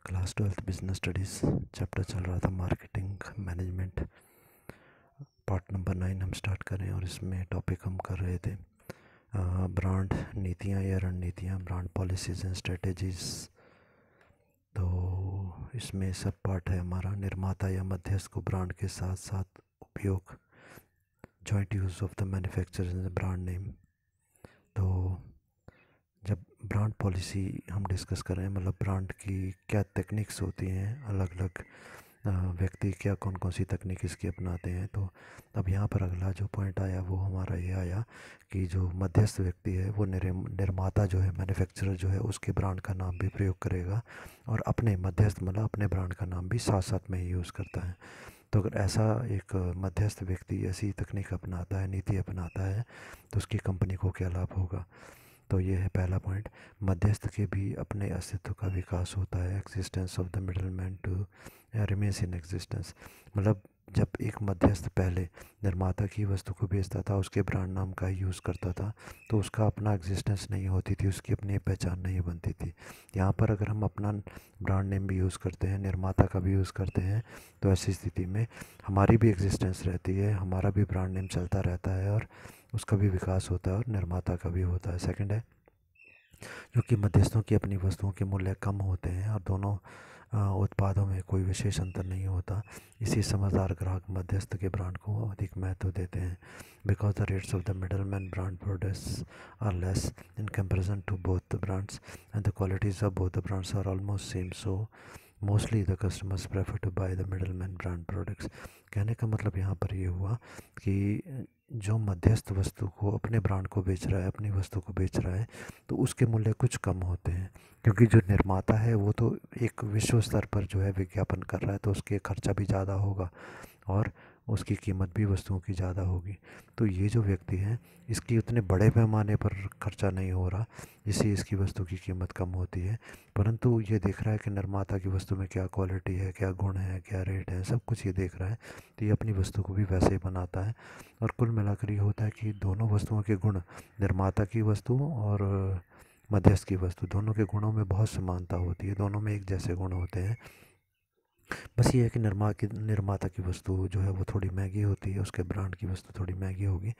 Class 12th business studies chapter चल रहा था मार्केटिंग मैनेजमेंट। पार्ट नंबर 9 हम स्टार्ट करें और इसमें टॉपिक हम कर रहे थे ब्रांड नीतियाँ या रणनीतियाँ, ब्रांड पॉलिसीज़ एंड स्ट्रेटजीज़। तो इसमें सब पार्ट है हमारा निर्माता या मध्यस्थ को ब्रांड के साथ साथ उपयोग, joint use of the manufacturer brand name. तो जब ब्रांड पॉलिसी हम डिस्कस कर रहे हैं, मतलब ब्रांड की क्या टेक्निक्स होती हैं, अलग अलग व्यक्ति क्या कौन कौन सी तकनीक इसकी अपनाते हैं। तो अब यहाँ पर अगला जो पॉइंट आया वो हमारा ये आया कि जो मध्यस्थ व्यक्ति है वो निर्माता जो है, मैन्युफैक्चरर जो है, उसके ब्रांड का नाम भी प्रयोग करेगा और अपने मध्यस्थ मतलब अपने ब्रांड का नाम भी साथ साथ में ही यूज़ करता है। तो अगर ऐसा एक मध्यस्थ व्यक्ति ऐसी तकनीक अपनाता है, नीति अपनाता है, तो उसकी कंपनी को क्या लाभ होगा। तो ये है पहला पॉइंट। मध्यस्थ के भी अपने अस्तित्व का विकास होता है, existence of the middleman to remains in existence. मतलब जब एक मध्यस्थ पहले निर्माता की वस्तु को बेचता था, उसके ब्रांड नाम का यूज़ करता था, तो उसका अपना एग्जिस्टेंस नहीं होती थी, उसकी अपनी पहचान नहीं बनती थी। यहाँ पर अगर हम अपना ब्रांड नेम भी यूज़ करते हैं, निर्माता का भी यूज़ करते हैं, तो ऐसी स्थिति में हमारी भी एग्जिस्टेंस रहती है, हमारा भी ब्रांड नेम चलता रहता है और उसका भी विकास होता है और निर्माता का भी होता है। सेकंड है, क्योंकि मध्यस्थों की अपनी वस्तुओं के मूल्य कम होते हैं और दोनों उत्पादों में कोई विशेष अंतर नहीं होता, इसी समझदार ग्राहक मध्यस्थ के ब्रांड को अधिक महत्व देते हैं। Because the rates of the middleman brand products are less in comparison to both the brands and the qualities of both the brands are almost same, so mostly the customers prefer to buy the middleman brand products. कहने का मतलब यहाँ पर ये हुआ कि जो मध्यस्थ वस्तु को अपने ब्रांड को बेच रहा है, अपनी वस्तु को बेच रहा है, तो उसके मूल्य कुछ कम होते हैं, क्योंकि जो निर्माता है वो तो एक विश्व स्तर पर जो है विज्ञापन कर रहा है, तो उसके खर्चा भी ज़्यादा होगा और उसकी कीमत भी वस्तुओं की ज़्यादा होगी। तो ये जो व्यक्ति है, इसकी उतने बड़े पैमाने पर खर्चा नहीं हो रहा, जिससे इसकी वस्तु की कीमत कम होती है, परंतु ये देख रहा है कि निर्माता की वस्तु में क्या क्वालिटी है, क्या गुण है, क्या रेट है, सब कुछ ये देख रहा है, तो ये अपनी वस्तु को भी वैसे ही बनाता है। और कुल मिलाकर ये होता है कि दोनों वस्तुओं के गुण, निर्माता की वस्तु और मध्यस्थ की वस्तु, दोनों के गुणों में बहुत समानता होती है, दोनों में एक जैसे गुण होते हैं। बस ये है कि निर्माता की वस्तु जो है वो थोड़ी महंगी होती है, उसके ब्रांड की वस्तु थोड़ी महंगी होगी।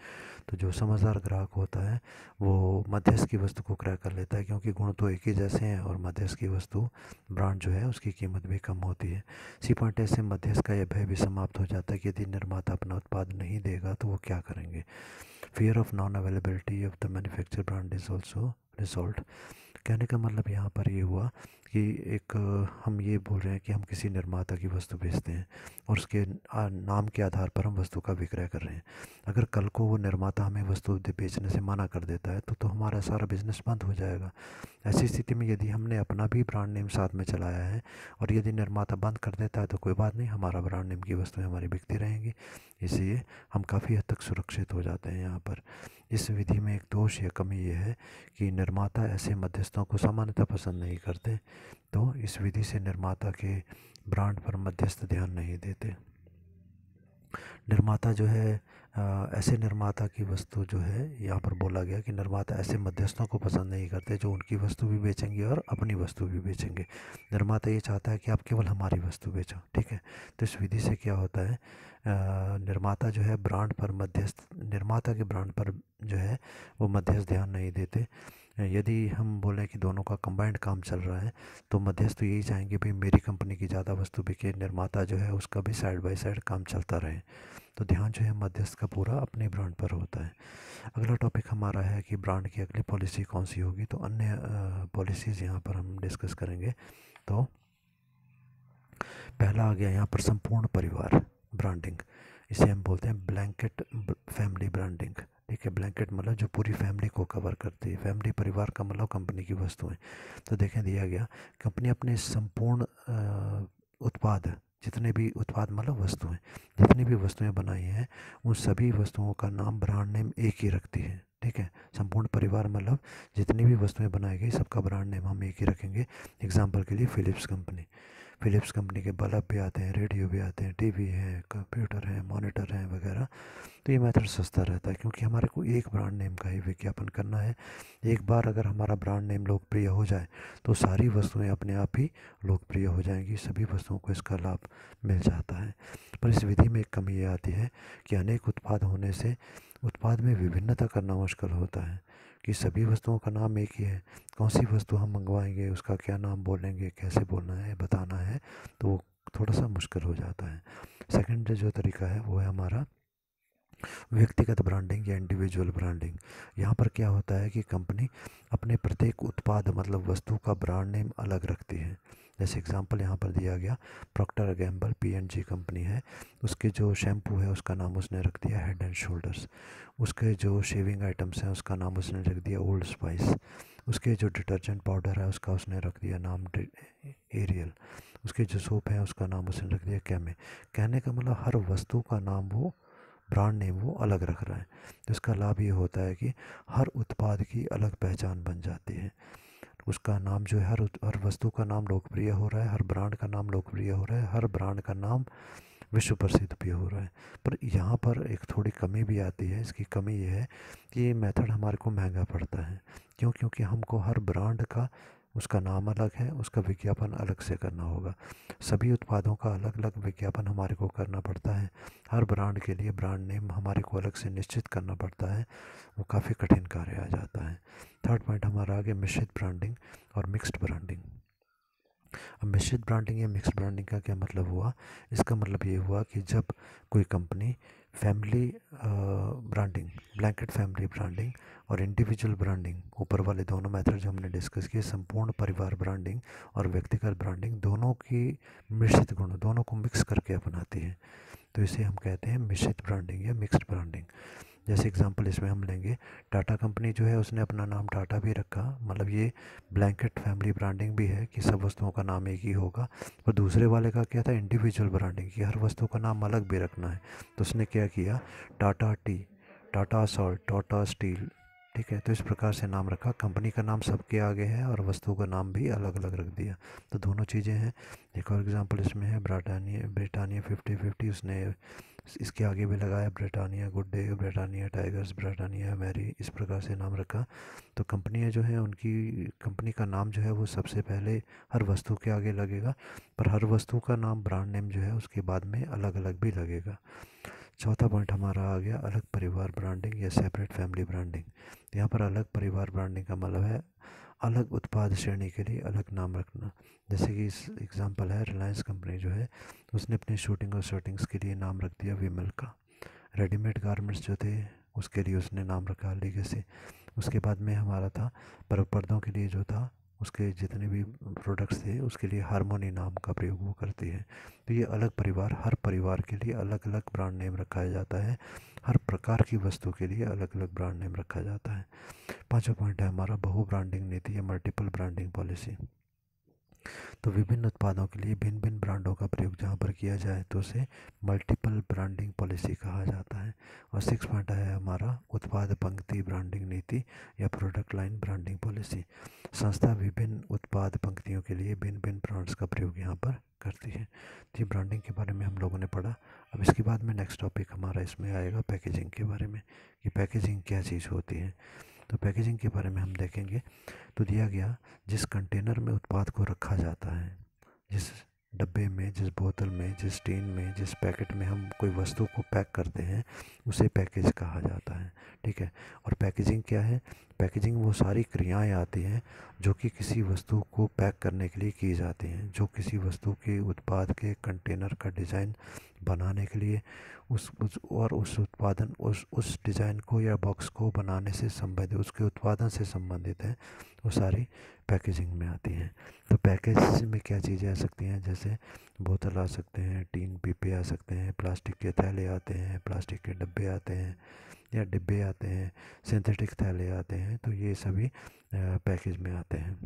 तो जो समझदार ग्राहक होता है वो मध्यस्थ की वस्तु को क्रय कर लेता है, क्योंकि गुण तो एक ही जैसे हैं और मध्यस्थ की वस्तु ब्रांड जो है उसकी कीमत भी कम होती है। सी पॉइंट से मध्यस्थ का यह भय भी समाप्त हो जाता है कि यदि निर्माता अपना उत्पाद नहीं देगा तो वो क्या करेंगे। Fear of non availability of the manufacture brand is also resolve. कहने का मतलब यहाँ पर ये हुआ कि एक हम ये बोल रहे हैं कि हम किसी निर्माता की वस्तु बेचते हैं और उसके नाम के आधार पर हम वस्तु का विक्रय कर रहे हैं। अगर कल को वो निर्माता हमें वस्तु बेचने से मना कर देता है तो हमारा सारा बिजनेस बंद हो जाएगा। ऐसी स्थिति में यदि हमने अपना भी ब्रांड नेम साथ में चलाया है और यदि निर्माता बंद कर देता है तो कोई बात नहीं, हमारा ब्रांड नेम की वस्तुएं हमारी बिकती रहेंगी। इसलिए हम काफ़ी हद तक सुरक्षित हो जाते हैं यहाँ पर। इस विधि में एक दोष या कमी ये है कि निर्माता ऐसे मध्यस्थों को सामान्यतः पसंद नहीं करते, तो इस विधि से निर्माता के ब्रांड पर मध्यस्थ ध्यान नहीं देते। निर्माता जो है ऐसे निर्माता की वस्तु जो है, यहाँ पर बोला गया कि निर्माता ऐसे मध्यस्थों को पसंद नहीं करते जो उनकी वस्तु भी बेचेंगे और अपनी वस्तु भी बेचेंगे। निर्माता ये चाहता है कि आप केवल हमारी वस्तु बेचो, ठीक है। तो इस विधि से क्या होता है, निर्माता जो है ब्रांड पर मध्यस्थ, निर्माता के ब्रांड पर जो है वो मध्यस्थ ध्यान नहीं देते। यदि हम बोलें कि दोनों का कंबाइंड काम चल रहा है तो मध्यस्थ तो यही चाहेंगे भाई मेरी कंपनी की ज़्यादा वस्तु बिके, निर्माता जो है उसका भी साइड बाय साइड काम चलता रहे। तो ध्यान जो है मध्यस्थ का पूरा अपने ब्रांड पर होता है। अगला टॉपिक हमारा है कि ब्रांड की अगली पॉलिसी कौन सी होगी। तो अन्य पॉलिसीज़ यहाँ पर हम डिस्कस करेंगे। तो पहला आ गया यहाँ पर संपूर्ण परिवार ब्रांडिंग, इसे हम बोलते हैं ब्लैंकेट फैमिली ब्रांडिंग, ठीक है। ब्लैंकेट मतलब जो पूरी फैमिली को कवर करती है, फैमिली परिवार का मतलब कंपनी की वस्तुएं। तो देखें दिया गया, कंपनी अपने संपूर्ण उत्पाद, जितने भी उत्पाद मतलब वस्तुएं, जितनी भी वस्तुएं बनाई हैं उन सभी वस्तुओं का नाम ब्रांड नेम एक ही रखती है, ठीक है। संपूर्ण परिवार मतलब जितनी भी वस्तुएं बनाई गई सबका ब्रांड नेम हम एक ही रखेंगे। एग्जाम्पल के लिए फिलिप्स कंपनी, फ़िलिप्स कंपनी के बल्ब भी आते हैं, रेडियो भी आते हैं, टीवी हैं, कंप्यूटर हैं, मॉनिटर हैं वगैरह। तो ये मेथड सस्ता रहता है क्योंकि हमारे को एक ब्रांड नेम का ही विज्ञापन करना है। एक बार अगर हमारा ब्रांड नेम लोकप्रिय हो जाए तो सारी वस्तुएं अपने आप ही लोकप्रिय हो जाएंगी, सभी वस्तुओं को इसका लाभ मिल जाता है। पर इस विधि में एक कमी ये आती है कि अनेक उत्पाद होने से उत्पाद में विभिन्नता करना मुश्किल होता है कि सभी वस्तुओं का नाम एक ही है। कौन सी वस्तु हम मंगवाएंगे, उसका क्या नाम बोलेंगे, कैसे बोलना है, बताना है, तो वो थोड़ा सा मुश्किल हो जाता है। सेकंड जो तरीका है वो है हमारा व्यक्तिगत ब्रांडिंग या इंडिविजुअल ब्रांडिंग। यहाँ पर क्या होता है कि कंपनी अपने प्रत्येक उत्पाद मतलब वस्तु का ब्रांड नेम अलग रखती है। जैसे एग्जांपल यहाँ पर दिया गया, प्रॉक्टर गैम्बल P&G कंपनी है, उसके जो शैम्पू है उसका नाम उसने रख दिया हेड एंड शोल्डर्स। उसके जो शेविंग आइटम्स हैं उसका नाम उसने रख दिया ओल्ड स्पाइस। उसके जो डिटर्जेंट पाउडर है उसका उसने रख दिया नाम एरियल। उसके जो सोप है उसका नाम उसने रख दिया कैमे। कहने का मतलब हर वस्तु का नाम वो ब्रांड नेम वो अलग रख रहा है। तो इसका लाभ ये होता है कि हर उत्पाद की अलग पहचान बन जाती है। उसका नाम जो है हर वस्तु का नाम लोकप्रिय हो रहा है, हर ब्रांड का नाम लोकप्रिय हो रहा है, हर ब्रांड का नाम विश्व प्रसिद्ध भी हो रहा है। पर यहाँ पर एक थोड़ी कमी भी आती है। इसकी कमी ये है कि ये मेथड हमारे को महंगा पड़ता है। क्यों? क्योंकि हमको हर ब्रांड का उसका नाम अलग है, उसका विज्ञापन अलग से करना होगा। सभी उत्पादों का अलग अलग विज्ञापन हमारे को करना पड़ता है। हर ब्रांड के लिए ब्रांड नेम हमारे को अलग से निश्चित करना पड़ता है। वो काफ़ी कठिन कार्य आ जाता है। थर्ड पॉइंट हमारा आगे मिश्रित ब्रांडिंग और मिक्स्ड ब्रांडिंग। अब मिश्रित ब्रांडिंग या मिक्स्ड ब्रांडिंग का क्या मतलब हुआ? इसका मतलब ये हुआ कि जब कोई company family branding, blanket family branding और इंडिविजुअल ब्रांडिंग, ऊपर वाले दोनों मेथड जो हमने डिस्कस किए, संपूर्ण परिवार ब्रांडिंग और व्यक्तिगत ब्रांडिंग, दोनों की मिश्रित गुण, दोनों को मिक्स करके अपनाती है, तो इसे हम कहते हैं मिश्रित ब्रांडिंग या मिक्स्ड ब्रांडिंग। जैसे एग्जांपल इसमें हम लेंगे, टाटा कंपनी जो है उसने अपना नाम टाटा भी रखा, मतलब ये ब्लैंकेट फैमिली ब्रांडिंग भी है कि सब वस्तुओं का नाम एक ही होगा। और दूसरे वाले का क्या था, इंडिविजुअल ब्रांडिंग, कि हर वस्तु का नाम अलग भी रखना है। तो उसने क्या किया, Tata T, Tata salt, Tata steel, ठीक है, तो इस प्रकार से नाम रखा। कंपनी का नाम सबके आगे है और वस्तु का नाम भी अलग अलग रख दिया। तो दोनों चीज़ें हैं। एक और एग्जांपल इसमें है ब्रिटानिया 50-50, उसने इसके आगे भी लगाया Britannia good day, Britannia tigers, Britannia Marie, इस प्रकार से नाम रखा। तो कंपनियां जो हैं उनकी कंपनी का नाम जो है वो सबसे पहले हर वस्तु के आगे लगेगा, पर हर वस्तु का नाम ब्रांड नेम जो है उसके बाद में अलग अलग भी लगेगा। चौथा पॉइंट हमारा आ गया अलग परिवार ब्रांडिंग या सेपरेट फैमिली ब्रांडिंग। यहाँ पर अलग परिवार ब्रांडिंग का मतलब है अलग उत्पाद श्रेणी के लिए अलग नाम रखना। जैसे कि इस एग्जांपल है, रिलायंस कंपनी जो है उसने अपनी शूटिंग और शर्टिंग्स के लिए नाम रख दिया विमल का। रेडीमेड गारमेंट्स जो थे उसके लिए उसने नाम रखा लीगेसी। उसके बाद में हमारा था पर्दों के लिए जो था, उसके जितने भी प्रोडक्ट्स थे उसके लिए हारमोनी नाम का प्रयोग वो करती है। तो ये अलग परिवार, हर परिवार के लिए अलग अलग ब्रांड नेम रखा जाता है। हर प्रकार की वस्तु के लिए अलग अलग ब्रांड नेम रखा जाता है। पांचवा पॉइंट है हमारा बहु ब्रांडिंग नीति या मल्टीपल ब्रांडिंग पॉलिसी। तो विभिन्न उत्पादों के लिए भिन्न भिन्न ब्रांडों का प्रयोग जहाँ पर किया जाए तो उसे मल्टीपल ब्रांडिंग पॉलिसी कहा जाता है। और सिक्स पॉइंट है हमारा उत्पाद पंक्ति ब्रांडिंग नीति या प्रोडक्ट लाइन ब्रांडिंग पॉलिसी। संस्था विभिन्न उत्पाद पंक्तियों के लिए भिन्न भिन्न ब्रांड्स का प्रयोग यहाँ पर करती है। तो ये ब्रांडिंग के बारे में हम लोगों ने पढ़ा। अब इसके बाद में नेक्स्ट टॉपिक हमारा इसमें आएगा पैकेजिंग के बारे में, कि पैकेजिंग क्या चीज़ होती है। तो पैकेजिंग के बारे में हम देखेंगे। तो दिया गया, जिस कंटेनर में उत्पाद को रखा जाता है, जिस डब्बे में, जिस बोतल में, जिस टीन में, जिस पैकेट में हम कोई वस्तु को पैक करते हैं उसे पैकेज कहा जाता है। ठीक है। और पैकेजिंग क्या है? पैकेजिंग वो सारी क्रियाएं आती हैं जो कि किसी वस्तु को पैक करने के लिए की जाती हैं, जो किसी वस्तु के उत्पाद के कंटेनर का डिज़ाइन बनाने के लिए उस उत्पादन उस डिज़ाइन को या बॉक्स को बनाने से संबंधित, उसके उत्पादन से संबंधित है, वो सारी पैकेजिंग में आती हैं। तो पैकेज में क्या चीज़ें आ सकती हैं? जैसे बोतल आ सकते हैं, टीन पीपे आ सकते हैं, प्लास्टिक के थैले आते हैं, प्लास्टिक के डब्बे आते हैं या डिब्बे आते हैं, सिंथेटिक थैले आते हैं। तो ये सभी पैकेज में आते हैं।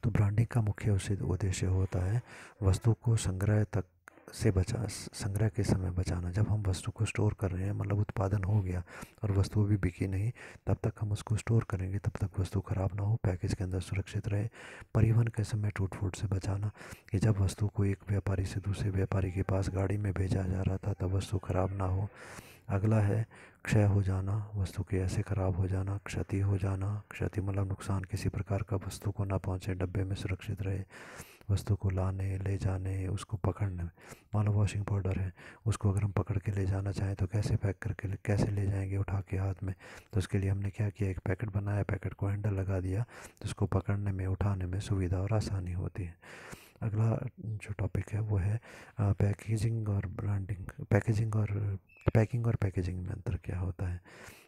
तो ब्रांडिंग का मुख्य उद्देश्य होता है वस्तु को संग्रह तक से बचा संग्रह के समय बचाना। जब हम वस्तु को स्टोर कर रहे हैं, मतलब उत्पादन हो गया और वस्तु भी बिकी नहीं, तब तक हम उसको स्टोर करेंगे, तब तक वस्तु खराब ना हो, पैकेज के अंदर सुरक्षित रहे। परिवहन के समय टूट फूट से बचाना, कि जब वस्तु को एक व्यापारी से दूसरे व्यापारी के पास गाड़ी में भेजा जा रहा था तब वस्तु खराब ना हो। अगला है क्षय हो जाना, वस्तु के ऐसे खराब हो जाना, क्षति हो जाना। क्षति मतलब नुकसान, किसी प्रकार का वस्तु को ना पहुंचे, डब्बे में सुरक्षित रहे। वस्तु को लाने ले जाने, उसको पकड़ने में, मान लो वॉशिंग पाउडर है, उसको अगर हम पकड़ के ले जाना चाहें तो कैसे पैक करके कैसे ले जाएंगे उठा के हाथ में। तो उसके लिए हमने क्या किया, एक पैकेट बनाया, पैकेट को हैंडल लगा दिया, तो उसको पकड़ने में उठाने में सुविधा और आसानी होती है। अगला जो टॉपिक है वो है पैकेजिंग और ब्रांडिंग। पैकिंग और पैकेजिंग में अंतर क्या होता है।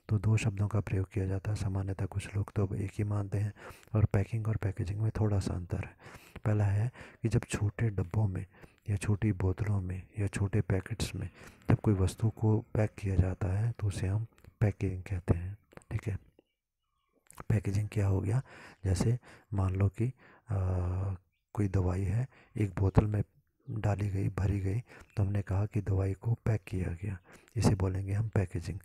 तो दो शब्दों का प्रयोग किया जाता है, सामान्यतः कुछ लोग तो एक ही मानते हैं, और पैकिंग और पैकेजिंग में थोड़ा सा अंतर है। पहला है कि जब छोटे डब्बों में या छोटी बोतलों में या छोटे पैकेट्स में जब कोई वस्तु को पैक किया जाता है तो उसे हम पैकेजिंग कहते हैं। ठीक है, पैकेजिंग क्या हो गया, जैसे मान लो कि कोई दवाई है, एक बोतल में डाली गई, भरी गई, तो हमने कहा कि दवाई को पैक किया गया, इसे बोलेंगे हम पैकेजिंग।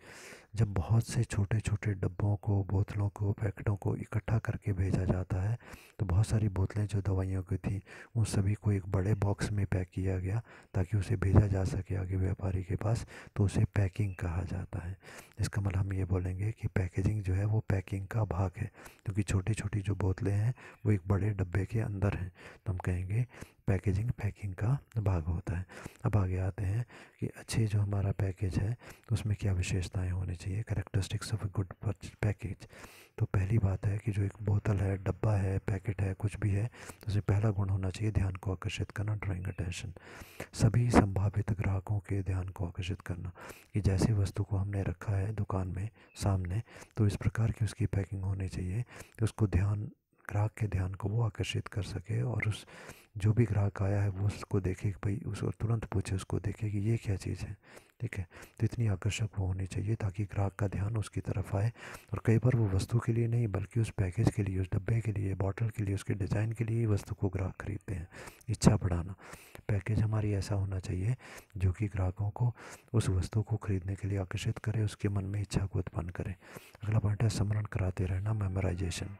जब बहुत से छोटे छोटे डब्बों को, बोतलों को, पैकेटों को इकट्ठा करके भेजा जाता है, तो बहुत सारी बोतलें जो दवाइयों की थी उन सभी को एक बड़े बॉक्स में पैक किया गया ताकि उसे भेजा जा सके आगे व्यापारी के पास, तो उसे पैकिंग कहा जाता है। इसका मतलब हम ये बोलेंगे कि पैकेजिंग जो है वो पैकिंग का भाग है, क्योंकि छोटी छोटी जो बोतलें हैं वो एक बड़े डब्बे के अंदर हैं, तो हम कहेंगे पैकेजिंग पैकिंग का भाग होता है। अब आगे आते हैं कि अच्छे जो हमारा पैकेज है उसमें क्या विशेषताएं होनी चाहिए, characteristics of a good package. तो पहली बात है कि जो एक बोतल है, डब्बा है, पैकेट है, कुछ भी है, तो उसमें पहला गुण होना चाहिए ध्यान को आकर्षित करना, ड्राइंग अटेंशन। सभी संभावित ग्राहकों के ध्यान को आकर्षित करना, कि जैसे वस्तु को हमने रखा है दुकान में सामने, तो इस प्रकार की उसकी पैकिंग होनी चाहिए कि उसको ध्यान, ग्राहक के ध्यान को वो आकर्षित कर सके, और उस जो भी ग्राहक आया है वो उसको देखे कि भाई, उसको तुरंत पूछे, उसको देखे कि ये क्या चीज़ है। ठीक है, तो इतनी आकर्षक वो होनी चाहिए ताकि ग्राहक का ध्यान उसकी तरफ आए। और कई बार वो वस्तु के लिए नहीं बल्कि उस पैकेज के लिए, उस डब्बे के लिए, बॉटल के लिए, उसके डिज़ाइन के लिए ही वस्तु को ग्राहक खरीदते हैं। इच्छा बढ़ाना, पैकेज हमारी ऐसा होना चाहिए जो कि ग्राहकों को उस वस्तु को खरीदने के लिए आकर्षित करे, उसके मन में इच्छा को उत्पन्न करे। अगला पॉइंट है स्मरण कराते रहना, मेमोराइजेशन।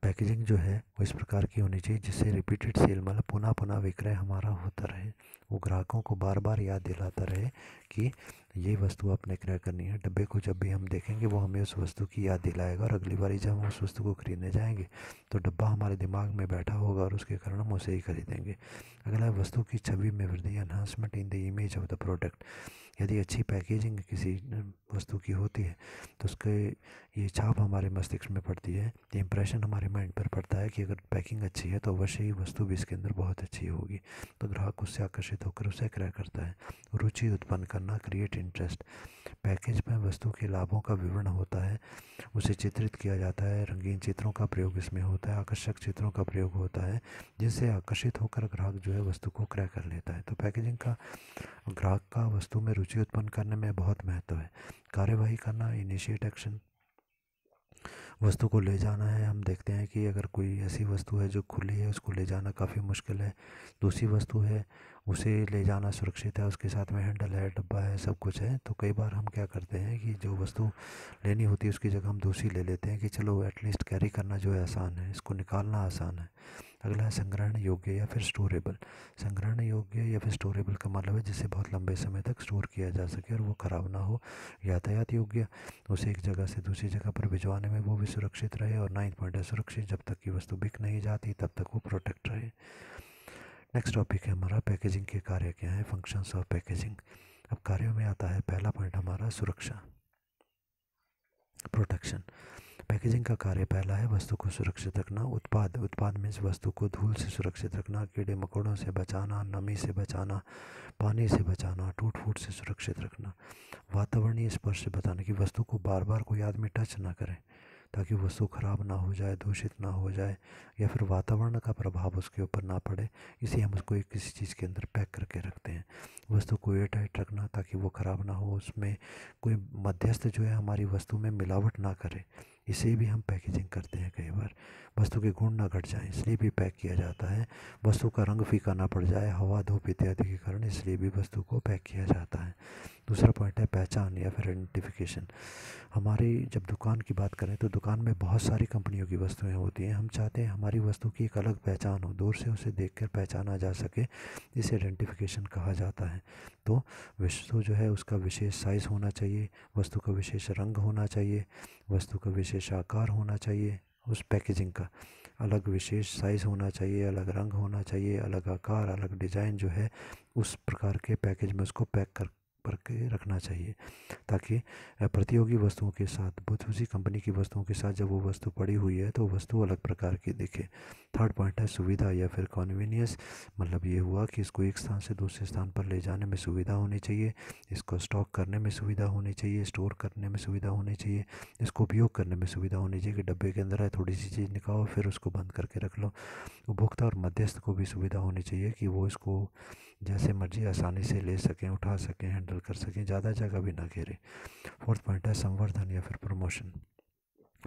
पैकेजिंग जो है वो इस प्रकार की होनी चाहिए जिससे रिपीटेड सेल, मतलब पुनः पुनः विक्रय हमारा होता रहे, वो ग्राहकों को बार बार याद दिलाता रहे कि ये वस्तु आपने क्रय करनी है। डब्बे को जब भी हम देखेंगे वो हमें उस वस्तु की याद दिलाएगा, और अगली बारी जब हम उस वस्तु को खरीदने जाएंगे तो डब्बा हमारे दिमाग में बैठा होगा और उसके कारण हम उसे ही खरीदेंगे। अगला है वस्तु की छवि में वृद्धि, enhancement in the image of the product. यदि अच्छी पैकेजिंग किसी वस्तु की होती है तो उसके ये छाप हमारे मस्तिष्क में पड़ती है, ये इंप्रेशन हमारे माइंड पर पड़ता है कि अगर पैकिंग अच्छी है तो अवश्य ही वस्तु भी इसके अंदर बहुत अच्छी होगी, तो ग्राहक उससे आकर्षित होकर उसे क्रय करता है। रुचि उत्पन्न करना, क्रिएट इंटरेस्ट। पैकेज में वस्तु के लाभों का विवरण होता है, उसे चित्रित किया जाता है, रंगीन चित्रों का प्रयोग इसमें होता है, आकर्षक चित्रों का प्रयोग होता है, जिससे आकर्षित होकर ग्राहक जो है वस्तु को क्रय कर लेता है। तो पैकेजिंग का ग्राहक का वस्तु में रुचि उत्पन्न करने में बहुत महत्व है। कार्यवाही करना, इनिशिएट एक्शन। वस्तु को ले जाना है, हम देखते हैं कि अगर कोई ऐसी वस्तु है जो खुली है उसको ले जाना काफ़ी मुश्किल है, दूसरी वस्तु है उसे ले जाना सुरक्षित है, उसके साथ में हैंडल है, डब्बा है, सब कुछ है, तो कई बार हम क्या करते हैं कि जो वस्तु लेनी होती है उसकी जगह हम दूसरी ले लेते हैं कि चलो एटलीस्ट कैरी करना जो है आसान है, इसको निकालना आसान है। अगला है संग्रहण योग्य या फिर स्टोरेबल। संग्रहण योग्य या फिर स्टोरेबल का मतलब है जिसे बहुत लंबे समय तक स्टोर किया जा सके और वो ख़राब ना हो। यातायात योग्य, उसे एक जगह से दूसरी जगह पर भिजवाने में वो भी सुरक्षित रहे। और 9 पॉइंट है सुरक्षित, जब तक की वस्तु बिक नहीं जाती तब तक वो प्रोटेक्ट रहे। नेक्स्ट टॉपिक है हमारा पैकेजिंग के कार्य क्या है, फंक्शंस ऑफ पैकेजिंग। अब कार्यों में आता है पहला पॉइंट हमारा सुरक्षा, प्रोटेक्शन। पैकेजिंग का कार्य पहला है वस्तु को सुरक्षित रखना। उत्पाद मीन्स वस्तु को धूल से सुरक्षित रखना, कीड़े मकोड़ों से बचाना, नमी से बचाना, पानी से बचाना, टूट फूट से सुरक्षित रखना। वातावरणीय स्पर्श से बचाना कि वस्तु को बार बार कोई आदमी टच ना करे ताकि वस्तु खराब ना हो जाए, दूषित ना हो जाए, या फिर वातावरण का प्रभाव उसके ऊपर ना पड़े, इसलिए हम उसको एक किसी चीज़ के अंदर पैक करके रखते हैं। वस्तु को एयर टाइट रखना ताकि वो ख़राब ना हो, उसमें कोई मध्यस्थ जो है हमारी वस्तु में मिलावट ना करे, इसे भी हम पैकेजिंग करते हैं कई बार। वस्तु के गुण ना घट जाएं इसलिए भी पैक किया जाता है। वस्तु का रंग फीका ना पड़ जाए हवा, धूप इत्यादि के कारण, इसलिए भी वस्तु को पैक किया जाता है। दूसरा पॉइंट है पहचान या फिर आइडेंटिफिकेशन। हमारी जब दुकान की बात करें तो दुकान में बहुत सारी कंपनियों की वस्तुएं होती हैं। हम चाहते हैं हमारी वस्तु की एक अलग पहचान हो, दूर से उसे देखकर पहचाना जा सके, इसे आइडेंटिफिकेशन कहा जाता है। तो वस्तु जो है उसका विशेष साइज़ होना चाहिए, वस्तु का विशेष रंग होना चाहिए, वस्तु का विशेष आकार होना चाहिए, उस पैकेजिंग का अलग विशेष साइज़ होना चाहिए, अलग रंग होना चाहिए, अलग आकार, अलग डिज़ाइन जो है उस प्रकार के पैकेज में उसको पैक करके रखना चाहिए, ताकि प्रतियोगी वस्तुओं के साथ उसी कंपनी की वस्तुओं के साथ जब वो वस्तु पड़ी हुई है तो वस्तु अलग प्रकार की दिखे। थर्ड पॉइंट है सुविधा या फिर कन्वीनियंस। मतलब ये हुआ कि इसको एक स्थान से दूसरे स्थान पर ले जाने में सुविधा होनी चाहिए, इसको स्टॉक करने में सुविधा होनी चाहिए, स्टोर करने में सुविधा होनी चाहिए, इसको उपयोग करने में सुविधा होनी चाहिए कि डब्बे के अंदर है थोड़ी सी चीज़ निकालो फिर उसको बंद करके रख लो। उपभोक्ता और मध्यस्थ को भी सुविधा होनी चाहिए कि वो इसको जैसे मर्जी आसानी से ले सकें, उठा सकें, हैंडल कर सकें, ज़्यादा जगह भी ना घेरे। फोर्थ पॉइंट है संवर्धन या फिर प्रमोशन।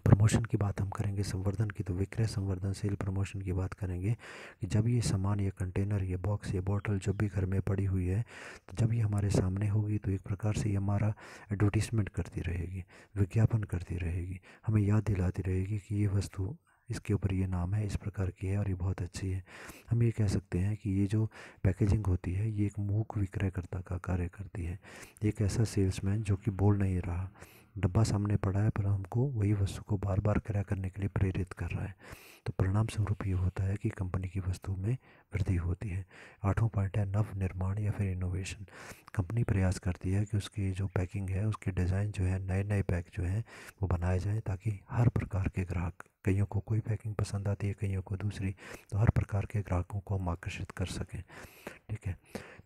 प्रमोशन की बात हम करेंगे संवर्धन की तो विक्रय संवर्धन सेल प्रमोशन की बात करेंगे कि जब ये सामान या कंटेनर या बॉक्स या बॉटल जब भी घर में पड़ी हुई है तो जब ये हमारे सामने होगी तो एक प्रकार से ये हमारा एडवर्टीजमेंट करती रहेगी, विज्ञापन करती रहेगी, हमें याद दिलाती रहेगी कि ये वस्तु इसके ऊपर ये नाम है, इस प्रकार की है और ये बहुत अच्छी है। हम ये कह सकते हैं कि ये जो पैकेजिंग होती है ये एक मूक विक्रयकर्ता का कार्य करती है। एक ऐसा सेल्समैन जो कि बोल नहीं रहा, डब्बा सामने पड़ा है पर हमको वही वस्तु को बार बार क्रय करने के लिए प्रेरित कर रहा है। तो परिणाम स्वरूप ये होता है कि कंपनी की वस्तु में वृद्धि होती है। आठवां पॉइंट है नव निर्माण या फिर इनोवेशन। कंपनी प्रयास करती है कि उसकी जो पैकिंग है उसके डिज़ाइन जो है नए नए पैक जो हैं वो बनाए जाएं ताकि हर प्रकार के ग्राहक, कईयों को कोई पैकिंग पसंद आती है कईयों को दूसरी, तो हर प्रकार के ग्राहकों को हम आकर्षित कर सकें। ठीक है,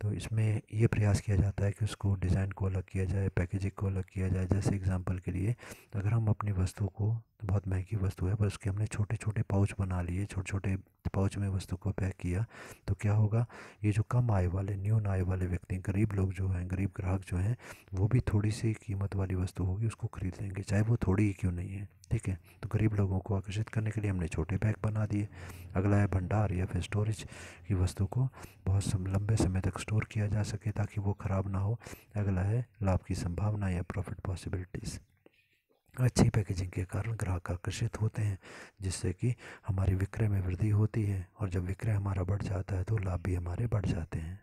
तो इसमें ये प्रयास किया जाता है कि उसको डिज़ाइन को अलग किया जाए, पैकेजिंग को अलग किया जाए। जैसे एग्जांपल के लिए अगर हम अपनी वस्तु को, बहुत महंगी वस्तु है पर उसके हमने छोटे छोटे पाउच बना लिए, छोटे छोटे पाउच में वस्तु को पैक किया, तो क्या होगा, ये जो कम आय वाले, न्यून आय वाले व्यक्ति, गरीब लोग जो हैं, गरीब ग्राहक जो हैं, वो भी थोड़ी सी कीमत वाली वस्तु होगी उसको खरीद लेंगे, चाहे वो थोड़ी ही क्यों नहीं है। ठीक है, तो गरीब लोगों को आकर्षित करने के लिए हमने छोटे पैक बना दिए। अगला है भंडार या फिर स्टोरेज की वस्तु को बहुत लंबे समय तक स्टोर किया जा सके ताकि वो ख़राब ना हो। अगला है लाभ की संभावना या प्रॉफिट पॉसिबिलिटीज़। अच्छी पैकेजिंग के कारण ग्राहक आकर्षित होते हैं जिससे कि हमारी विक्रय में वृद्धि होती है, और जब विक्रय हमारा बढ़ जाता है तो लाभ भी हमारे बढ़ जाते हैं।